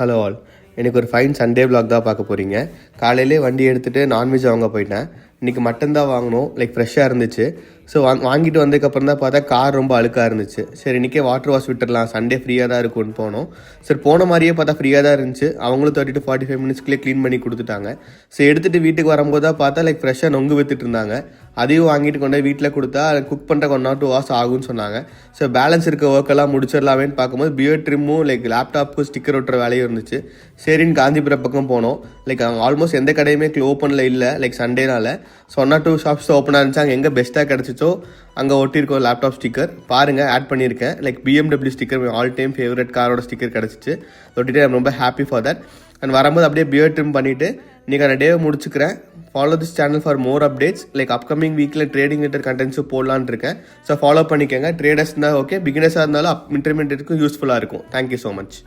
Hello all, எனக்கு ஒரு fine Sunday vlog தான் பார்க்க போகிறீங்க. காலையிலே வண்டி எடுத்துகிட்டு நான்வெஜ் வாங்க போயிட்டேன். இன்றைக்கி மட்டன் தான் வாங்கினோம். ஃப்ரெஷ்ஷாக இருந்துச்சு. ஸோ வாங்கிட்டு வந்ததுக்கப்புறம் தான் பார்த்தா கார் ரொம்ப அழுக்காக இருந்துச்சு. சரி இன்றைக்கே வாட்டர் வாஷ் விட்டுடலாம், சண்டே ஃப்ரீயாக தான் இருக்கும்னு போனோம். சரி போன மாதிரியே பார்த்தா ஃப்ரீயாக தான் இருந்துச்சு. அவங்களும் 30 to 45 மினிட்ஸ்க்குள்ளே க்ளீன் பண்ணி கொடுத்துட்டாங்க. ஸோ எடுத்துகிட்டு வீட்டுக்கு வரும்போது தான் பார்த்தா ஃப்ரெஷ்ஷாக நொங்கு விற்றுட்டு இருந்தாங்க. அதையும் வாங்கிட்டு கொண்டு போய் வீட்டில் கொடுத்தா குக் பண்ணுற 1 or 2 hours ஆகும்னு சொன்னாங்க. ஸோ பேலன்ஸ் இருக்க ஒர்க்கெல்லாம் முடிச்சிடலாமேன்னு பார்க்கும்போது பியர்ட் ட்ரிம்மும் லேப்டாப்புக்கு ஸ்டிக்கர் ஒட்டுற வேலையும் இருந்துச்சு. சரின்னு காந்திபுரம் பக்கம் போனோம். அங்கே ஆல்மோஸ்ட் எந்த கடையுமே ஓப்பனில் இல்லை சண்டேனால. ஸோ 1 or 2 ஷாப்ஸ் ஓப்பனாக இருந்துச்சு. அங்கே எங்கே பெஸ்ட்டாக கிடச்சிச்சோ அங்கே ஒட்டியிருக்கோம் லேப்டாப் ஸ்டிக்கர். பாருங்கள், ஆட் பண்ணியிருக்கேன். BMW sticker, all time favourite காரோட ஸ்டிக்கர் கிடச்சிச்சு. ஒட்டிட்டு ஐம் ரொம்ப ஹாப்பி ஃபார் தட். அண்ட் வரும்போது அப்படியே பியர்ட் ட்ரிம் பண்ணிவிட்டு இன்றைக்கான டேவை முடிச்சுக்கிறேன். Follow this channel for more updates. Upcoming வீக்கில் ட்ரேடிங் ரிலேட்டட் கண்டென்ட்ஸும் போடலான்னு இருக்கேன். ஸோ ஃபாலோ பண்ணிக்கோங்க. ட்ரேடர்ஸ் இருந்தால் ஓகே, பிகினர்ஸாக இருந்தாலும் இன்டர்மீடியேட்டுக்கும் யூஸ்ஃபுல்லாக இருக்கும். Thank you so much.